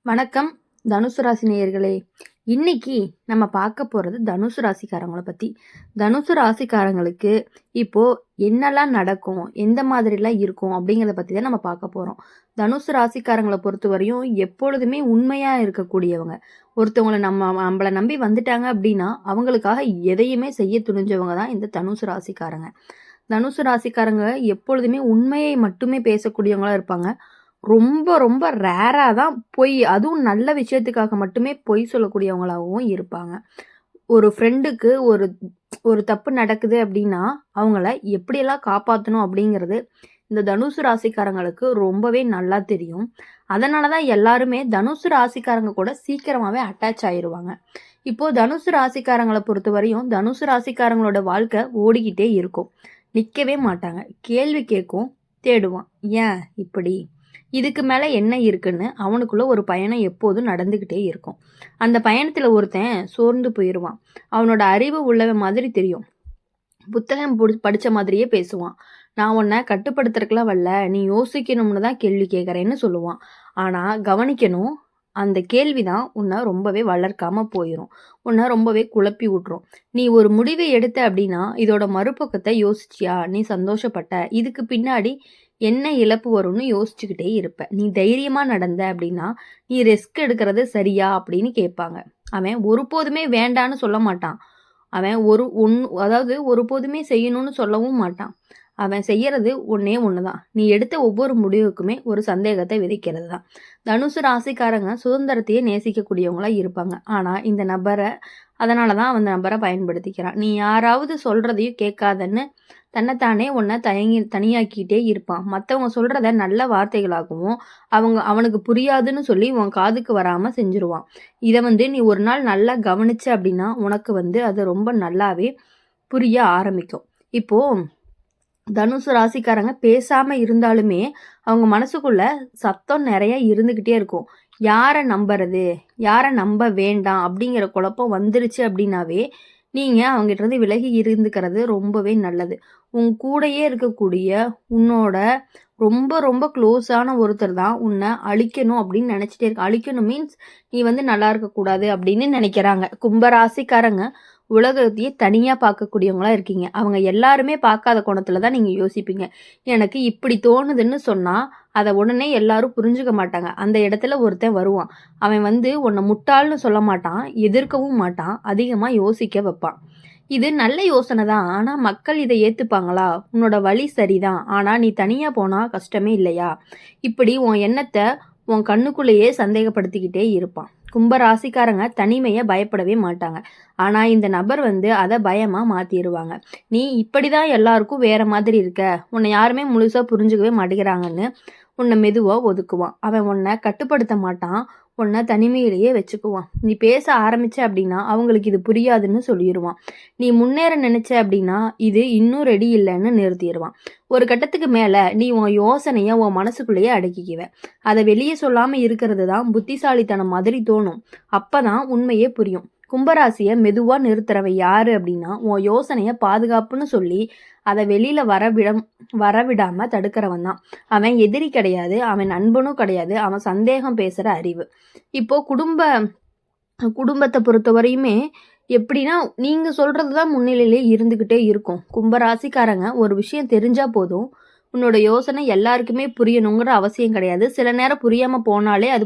வணக்கம் தனுசு ராசி நேயர்களே. இன்னைக்கு நம்ம பார்க்க போகிறது தனுசு ராசிக்காரங்களை பற்றி. தனுசு ராசிக்காரங்களுக்கு இப்போ என்னெல்லாம் நடக்கும், எந்த மாதிரிலாம் இருக்கும் அப்படிங்கிறத பற்றி தான் நம்ம பார்க்க போகிறோம். தனுசு ராசிக்காரங்களை பொறுத்த வரையும் எப்பொழுதுமே உண்மையாக இருக்கக்கூடியவங்க. ஒருத்தவங்களை நம்மளை நம்பி வந்துட்டாங்க அப்படின்னா அவங்களுக்காக எதையுமே செய்ய துணிஞ்சவங்க தான் இந்த தனுசு ராசிக்காரங்க. தனுசு ராசிக்காரங்க எப்பொழுதுமே உண்மையை மட்டுமே பேசக்கூடியவங்களா இருப்பாங்க. ரொம்ப ரொம்ப ரேராக தான் பொய், அதுவும் நல்ல விஷயத்துக்காக மட்டுமே பொய் சொல்லக்கூடியவங்களாகவும் இருப்பாங்க. ஒரு ஃப்ரெண்டுக்கு ஒரு ஒரு தப்பு நடக்குது அப்படின்னா அவங்கள எப்படியெல்லாம் காப்பாற்றணும் அப்படிங்கிறது இந்த தனுசு ராசிக்காரங்களுக்கு ரொம்பவே நல்லா தெரியும். அதனால தான் எல்லாருமே தனுசு ராசிக்காரங்க கூட சீக்கிரமாகவே அட்டாச் ஆயிடுவாங்க. இப்போது தனுசு ராசிக்காரங்களை பொறுத்த வரையும் தனுசு ராசிக்காரங்களோட வாழ்க்கை ஓடிக்கிட்டே இருக்கும். நிற்கவே மாட்டாங்க. கேள்வி கேட்கும், தேடுவான். ஏன் இப்படி, இதுக்கு மேலே என்ன இருக்குன்னு அவனுக்குள்ள ஒரு பயணம் எப்போதும் நடந்துக்கிட்டே இருக்கும். அந்த பயணத்தில் ஒருத்தன் சோர்ந்து போயிடுவான். அவனோட அறிவு உள்ளவன் மாதிரி தெரியும். புத்தகம் படித்த மாதிரியே பேசுவான். நான் உன்னை கட்டுப்படுத்துறதுக்கெல்லாம் வரல, நீ யோசிக்கணும்னு தான் கேள்வி கேட்குறேன்னு சொல்லுவான். ஆனால் கவனிக்கணும், அந்த கேள்வி தான் உன்னை ரொம்பவே வளர்க்காமல் போயிடும். உன்னை ரொம்பவே குழப்பி விட்ரும். நீ ஒரு முடிவை எடுத்த அப்படின்னா இதோட மறுபக்கத்தை யோசிச்சியா, நீ சந்தோஷப்பட்ட, இதுக்கு பின்னாடி என்ன இழப்பு வரும்னு யோசிச்சுக்கிட்டே இருப்ப. நீ தைரியமாக நடந்த அப்படின்னா நீ ரிஸ்க் எடுக்கிறது சரியா அப்படின்னு கேட்பாங்க. அவன் ஒருபோதுமே வேண்டான்னு சொல்ல மாட்டான். அவன் அதாவது ஒருபோதுமே செய்யணும்னு சொல்லவும் மாட்டான். அவன் செய்யறது ஒன்னே ஒன்று தான். நீ எடுத்த ஒவ்வொரு முடிவுக்குமே ஒரு சந்தேகத்தை விதைக்கிறது தான். தனுசு ராசிக்காரங்க சுதந்திரத்தையே நேசிக்கக்கூடியவங்களா இருப்பாங்க. ஆனால் இந்த நபரை அதனால தான் அந்த நபரை பயன்படுத்திக்கிறான். நீ யாராவது சொல்றதையும் கேட்காதன்னு தன்னைத்தானே உன்னை தனியாக்கிட்டே இருப்பான். மற்றவங்க சொல்றத நல்ல வார்த்தைகளாகவும் அவனுக்கு புரியாதுன்னு சொல்லி உன் காதுக்கு வராமல் செஞ்சுருவான். இதை நீ ஒரு நாள் நல்லா கவனிச்ச அப்படின்னா உனக்கு அது ரொம்ப நல்லாவே புரிய ஆரம்பிக்கும். இப்போ தனுசு ராசிக்காரங்க பேசாம இருந்தாலுமே அவங்க மனசுக்குள்ள சத்தம் நிறைய இருந்துகிட்டே இருக்கும். யாரை நம்புறது, யாரை நம்ப வேண்டாம் அப்படிங்கிற குழப்பம் வந்துருச்சு அப்படின்னாவே நீங்கள் அவங்ககிட்ட இருந்து விலகி இருந்துக்கிறது ரொம்பவே நல்லது. உன் கூடையே இருக்கக்கூடிய உன்னோட ரொம்ப ரொம்ப க்ளோஸான ஒருத்தர் தான் உன்னை அழிக்கணும் அப்படின்னு நினச்சிட்டே இருக்க. அழிக்கணும் மீன்ஸ் நீ நல்லா இருக்கக்கூடாது அப்படின்னு நினைக்கிறாங்க. கும்பராசிக்காரங்க உலகத்தையே தனியாக பார்க்கக்கூடியவங்களா இருக்கீங்க. அவங்க எல்லாருமே பார்க்காத கோணத்தில் தான் நீங்கள் யோசிப்பீங்க. எனக்கு இப்படி தோணுதுன்னு சொன்னால் அதை உடனே எல்லாரும் புரிஞ்சுக்க மாட்டாங்க. அந்த இடத்துல ஒருத்தன் வருவான். அவன் உன்னை முட்டாள்னு சொல்ல மாட்டான், எதிர்க்கவும் மாட்டான், அதிகமாக யோசிக்க வைப்பான். இது நல்ல யோசனை தான். ஆனால் மக்கள் இதை ஏற்றுப்பாங்களா? உன்னோட வழி சரிதான், ஆனால் நீ தனியாக போனால் கஷ்டமே இல்லையா? இப்படி உன் எண்ணத்தை உன் கண்ணுக்குள்ளேயே சந்தேகப்படுத்திக்கிட்டே இருப்பான். கும்பராசிக்காரங்க தனிமையை பயப்படவே மாட்டாங்க. ஆனால் இந்த நபர் அதை பயமாக மாற்றிடுவாங்க. நீ இப்படி தான் எல்லாருக்கும் வேற மாதிரி இருக்க, உன்னை யாருமே முழுசாக புரிஞ்சுக்கவே மாட்டேங்கிறாங்கன்னு உன்னை மெதுவாக ஒதுக்குவான். அவன் உன்னை கட்டுப்படுத்த மாட்டான், உன்னை தனிமையிலேயே வச்சுக்குவான். நீ பேச ஆரம்பிச்ச அப்படின்னா அவங்களுக்கு இது புரியாதுன்னு சொல்லிடுவான். நீ முன்னேற நினைச்ச அப்படின்னா இது இன்னும் ரெடி இல்லைன்னு நிறுத்திடுவான். ஒரு கட்டத்துக்கு மேலே நீ உன் யோசனையை உன் மனசுக்குள்ளேயே அடக்கிக்குவ. அதை வெளியே சொல்லாமல் இருக்கிறது தான் புத்திசாலித்தனம் மாதிரி தோணும். அப்போ தான் உண்மையே புரியும். கும்பராசியை மெதுவாக நிறுத்துறவன் யாரு அப்படின்னா உன் யோசனையை பாதுகாப்புன்னு சொல்லி அதை வெளியில் வரவிடாமல் தடுக்கிறவன் தான். அவன் எதிரி கிடையாது, அவன் நண்பனும் கிடையாது, அவன் சந்தேகம் பேசுகிற அறிவு. இப்போது குடும்பத்தை பொறுத்தவரையுமே எப்படின்னா நீங்கள் சொல்கிறது தான் முன்னிலையிலே இருந்துக்கிட்டே இருக்கும். கும்பராசிக்காரங்க ஒரு விஷயம் தெரிஞ்சால் போதும், உன்னோட யோசனை எல்லாருக்குமே புரியணுங்கிற அவசியம் கிடையாது. சில நேரம் புரியாமல் போனாலே அது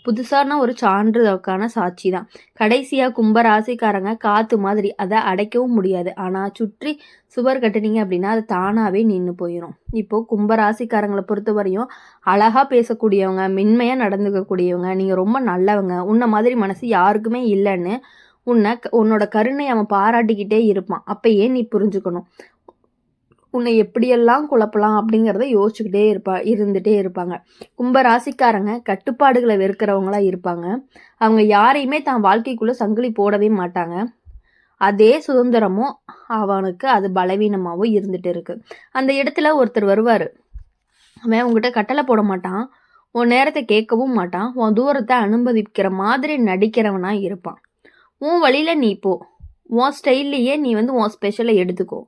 புதுசான ஒரு சான்றுக்கான சாட்சி தான். கடைசியாக கும்பராசிக்காரங்க காற்று மாதிரி, அதை அடைக்கவும் முடியாது. ஆனால் சுற்றி சுவர் கட்டுனீங்க அப்படின்னா அது தானாகவே நின்று போயிடும். இப்போது கும்பராசிக்காரங்களை பொறுத்த வரையும் அழகாக பேசக்கூடியவங்க, மென்மையாக நடந்துக்கக்கூடியவங்க, நீங்கள் ரொம்ப நல்லவங்க, உன்னை மாதிரி மனசு யாருக்குமே இல்லைன்னு உன்னோட கருணை அவன் பாராட்டிக்கிட்டே இருப்பான். அப்பயே நீ புரிஞ்சுக்கணும், உன்னை எப்படியெல்லாம் குழப்பலாம் அப்படிங்கிறத யோசிச்சுக்கிட்டே இருந்துகிட்டே இருப்பாங்க. கும்பராசிக்காரங்க கட்டுப்பாடுகளை வெறுக்கிறவங்களா இருப்பாங்க. அவங்க யாரையுமே தான் வாழ்க்கைக்குள்ளே சங்கிலி போடவே மாட்டாங்க. அதே சுதந்திரமும் அவனுக்கு அது பலவீனமாகவும் இருந்துகிட்டு இருக்கு. அந்த இடத்துல ஒருத்தர் வருவார். அவன் உங்ககிட்ட கட்டளை போட மாட்டான், உன் நேரத்தை கேட்கவும் மாட்டான், உன் தூரத்தை அனுமதிக்கிற மாதிரி நடிக்கிறவனா இருப்பான். உன் வழியில் நீ போ, உன் ஸ்டைல்லையே நீ உன் ஸ்பெஷலை எடுத்துக்கோ.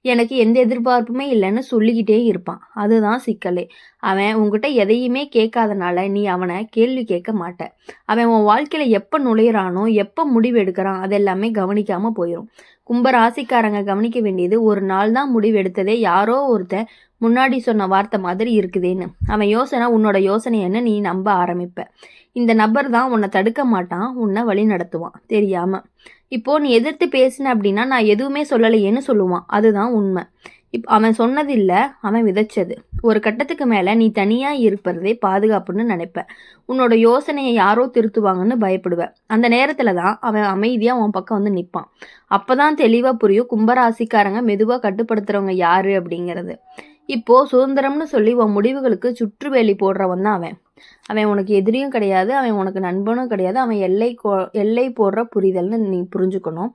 எனக்கு எந்த எதிர்பார்ப்புமே இல்லைன்னு சொல்லிக்கிட்டே இருப்பான். அதுதான் சிக்கலே. அவன் உன்கிட்ட எதையுமே கேட்காதனால நீ அவனை கேள்வி கேட்க மாட்ட. அவன் உன் வாழ்க்கையில எப்ப நுழையிறானோ, எப்ப முடிவு எடுக்கிறான் அதெல்லாமே கவனிக்காம போயிரும். கும்ப ராசிக்காரங்க கவனிக்க வேண்டியது, ஒரு நாள் தான் முடிவு எடுத்ததே யாரோ ஒருத்தன் முன்னாடி சொன்ன வார்த்தை மாதிரி இருக்குதேன்னு. அவன் யோசனை உன்னோட யோசனைன்னு நீ நம்ப ஆரம்பிப்ப. இந்த நபர் தான் உன்னை தடுக்க மாட்டான், உன்னை வழி நடத்துவான் தெரியாம. இப்போ நீ எதிர்த்து பேசின அப்படின்னா நான் எதுவுமே சொல்லலையேன்னு சொல்லுவான். அதுதான் உண்மை. அவன் சொன்னது இல்ல, அவன் விதைச்சது. ஒரு கட்டத்துக்கு மேல நீ தனியா இருப்பதே பாதுகாப்புன்னு நினைப்ப. உன்னோட யோசனையை யாரோ திருத்துவாங்கன்னு பயப்படுவ. அந்த நேரத்துல தான் அவன் அமைதியா உன் பக்கம் வந்து நிப்பான். அப்பதான் தெளிவா புரியும் கும்பராசிக்காரங்க மெதுவா கட்டுப்படுத்துறவங்க யாரு அப்படிங்கிறது. இப்போ சுதந்திரம்னு சொல்லி உன் முடிவுகளுக்கு சுற்றுவேலி போடுறவன் தான் அவன். அவன் உனக்கு எதிரியும் கிடையாது, அவன் உனக்கு நண்பனும் கிடையாது. அவன் எல்லை போடுற புரிதல்னு நீ புரிஞ்சுக்கணும்.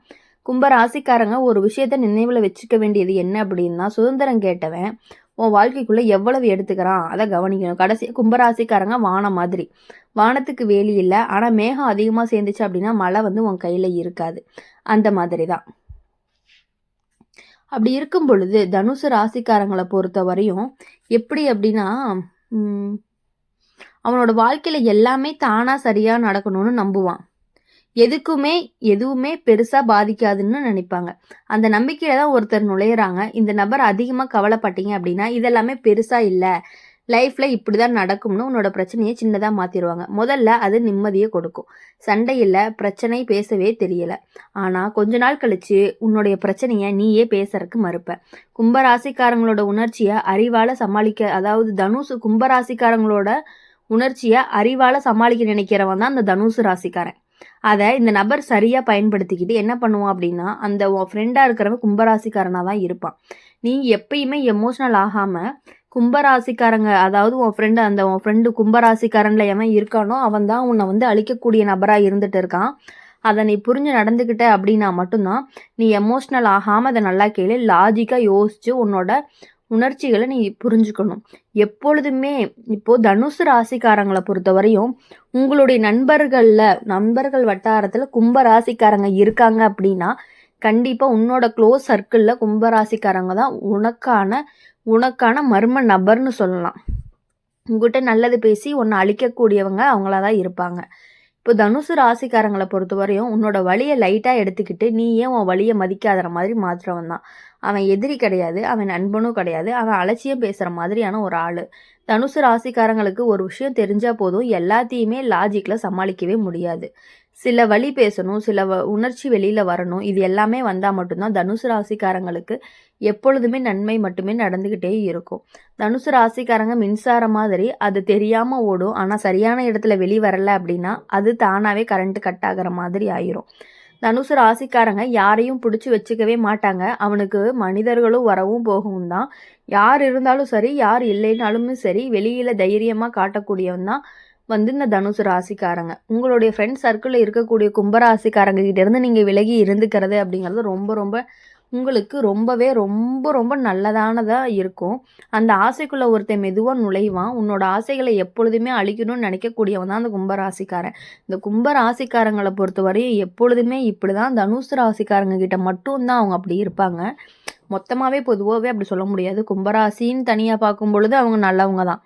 கும்ப ராசிக்காரங்க ஒரு விஷயத்த நினைவுல வச்சுக்க வேண்டியது என்ன அப்படின்னா, சுதந்திரம் கேட்டவன் உன் வாழ்க்கைக்குள்ள எவ்வளவு எடுத்துக்கிறான் அதை கவனிக்கணும். கடைசி கும்பராசிக்காரங்க வானம் மாதிரி. வானத்துக்கு வேலி இல்லை, ஆனா மேகம் அதிகமா சேர்ந்துச்சு அப்படின்னா மழை வந்து உன் கையில இருக்காது. அந்த மாதிரி தான். அப்படி இருக்கும் பொழுது தனுசு ராசிக்காரங்களை பொறுத்த வரையும் எப்படி அப்படின்னா, அவனோட வாழ்க்கையில எல்லாமே தானா சரியா நடக்கணும்னு நம்புவான். எதுவுமே பெருசா பாதிக்காதுன்னு நினைப்பாங்க. அந்த நம்பிக்கையில தான் ஒருத்தர் நுழையிறாங்க. இந்த நபர் அதிகமா கவலைப்பட்டீங்க அப்படின்னா இதெல்லாமே பெருசா இல்ல, லைஃப்ல இப்படிதான் நடக்கும்னு உன்னோட பிரச்சனையை சின்னதா மாத்திருவாங்க. முதல்ல அது நிம்மதியை கொடுக்கும். சண்டை இல்ல, பிரச்சனை பேசவே தெரியல. ஆனா கொஞ்ச நாள் கழிச்சு உன்னுடைய பிரச்சனைய நீயே பேசுறதுக்கு மறுப்ப. கும்பராசிக்காரங்களோட உணர்ச்சியை அறிவால சமாளிக்க, அதாவது தனுசு கும்பராசிக்காரங்களோட உணர்ச்சியை அறிவால சமாளிக்க நினைக்கிறவன் தான் அந்த தனுசு ராசிக்காரன். அதை இந்த நபர் சரியா பயன்படுத்திக்கிட்டு என்ன பண்ணுவான் அப்படின்னா, அந்த உன் ஃப்ரெண்டா இருக்கிறவன் கும்பராசிக்காரனா தான் இருப்பான். நீ எப்பயுமே எமோஷனல் ஆகாம கும்பராசிக்காரங்க, அதாவது உன் ஃப்ரெண்டு கும்பராசிக்காரன்ல எவன் இருக்கானோ அவன் தான் உன்னை வந்து அழிக்கக்கூடிய நபரா இருந்துட்டு இருக்கான். அதை நீ புரிஞ்சு நடந்துக்கிட்ட அப்படின்னா மட்டும்தான் நீ எமோஷ்னல் ஆகாமல் அதை நல்லா கேளு. லாஜிக்காக யோசிச்சு உன்னோட உணர்ச்சிகளை நீ புரிஞ்சுக்கணும். எப்பொழுதுமே இப்போ தனுசு ராசிக்காரங்களை பொறுத்த வரையும் உங்களுடைய நண்பர்கள் வட்டாரத்தில் கும்ப ராசிக்காரங்க இருக்காங்க அப்படின்னா கண்டிப்பாக உன்னோட க்ளோஸ் சர்க்கிளில் கும்பராசிக்காரங்க தான் உனக்கான மர்ம நபர்னு சொல்லலாம். உங்ககிட்ட நல்லது பேசி உன்னை அழிக்கக்கூடியவங்க அவங்களா தான் இருப்பாங்க. இப்போ தனுசு ராசிக்காரங்களை பொறுத்த வரையும் உன்னோட வழியை லைட்டாக எடுத்துக்கிட்டு நீ ஏன் உன் வழியை மதிக்காத மாதிரி மாற்றுறவன் தான். அவன் எதிரி கிடையாது, அவன் நண்பனும் கிடையாது, அவன் அலட்சியம் பேசுகிற மாதிரியான ஒரு ஆள். தனுசு ராசிக்காரங்களுக்கு ஒரு விஷயம் தெரிஞ்சால் போதும், எல்லாத்தையுமே லாஜிக்கில் சமாளிக்கவே முடியாது. சில வழி பேசணும், சில உணர்ச்சி வெளியில் வரணும். இது எல்லாமே வந்தால் மட்டும்தான் தனுசு ராசிக்காரங்களுக்கு எப்பொழுதுமே நன்மை மட்டுமே நடந்துக்கிட்டே இருக்கும். தனுசு ராசிக்காரங்க மின்சாரம் மாதிரி அது தெரியாமல் ஓடும். ஆனால் சரியான இடத்துல வெளி வரலை அப்படின்னா அது தானாகவே கரண்ட் கட் ஆகிற மாதிரி ஆயிரும். தனுசு ராசிக்காரங்க யாரையும் பிடிச்சி வச்சுக்கவே மாட்டாங்க. அவனுக்கு மனிதர்களும் வரவும் போகவும் தான். யார் இருந்தாலும் சரி, யார் இல்லைனாலுமே சரி, வெளியில் தைரியமாக காட்டக்கூடியவன் தான் வந்து இந்த தனுசு ராசிக்காரங்க. உங்களுடைய ஃப்ரெண்ட் சர்க்கிளில் இருக்கக்கூடிய கும்பராசிக்காரங்க கிட்டேருந்து நீங்கள் விலகி இருந்துக்கிறது அப்படிங்கிறது ரொம்ப ரொம்ப உங்களுக்கு ரொம்ப ரொம்ப நல்லதானதாக இருக்கும். அந்த ஆசைக்குள்ளே ஒருத்தன் மெதுவாக நுழைவான். உன்னோட ஆசைகளை எப்பொழுதுமே அழிக்கணும்னு நினைக்கக்கூடியவன் தான் அந்த கும்பராசிக்காரன். இந்த கும்பராசிக்காரங்களை பொறுத்தவரையும் எப்பொழுதுமே இப்படி தான். தனுசு ராசிக்காரங்க கிட்ட மட்டும்தான் அவங்க அப்படி இருப்பாங்க. மொத்தமாகவே பொதுவாகவே அப்படி சொல்ல முடியாது. கும்பராசின்னு தனியாக பார்க்கும் பொழுது அவங்க நல்லவங்க தான்.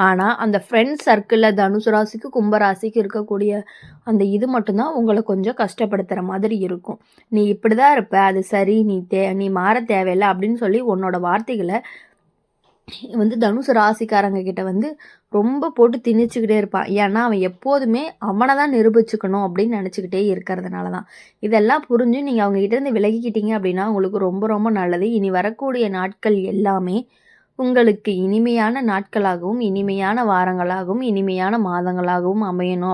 ஆனால் அந்த ஃப்ரெண்ட்ஸ் சர்க்கிளில் தனுசு ராசிக்கு கும்பராசிக்கு இருக்கக்கூடிய அந்த இது மட்டும்தான் உங்களை கொஞ்சம் கஷ்டப்படுத்துகிற மாதிரி இருக்கும். நீ இப்படி தான் இருப்ப, அது சரி, நீ மாற தேவையில்லை அப்படின்னு சொல்லி உன்னோட வார்த்தைகளை வந்து தனுசு ராசிக்காரங்க கிட்ட வந்து ரொம்ப போட்டு திணிச்சுக்கிட்டே இருப்பான். ஏன்னா அவன் எப்போதுமே அவனை தான் நிரூபிச்சுக்கணும் அப்படின்னு நினச்சிக்கிட்டே இருக்கிறதுனால தான். இதெல்லாம் புரிஞ்சு நீங்கள் அவங்க கிட்டேருந்து விலகிக்கிட்டீங்க அப்படின்னா உங்களுக்கு ரொம்ப ரொம்ப நல்லது. இனி வரக்கூடிய நாட்கள் எல்லாமே உங்களுக்கு இனிமையான நாட்களாகவும், இனிமையான வாரங்களாகவும், இனிமையான மாதங்களாகவும் அமையணும்.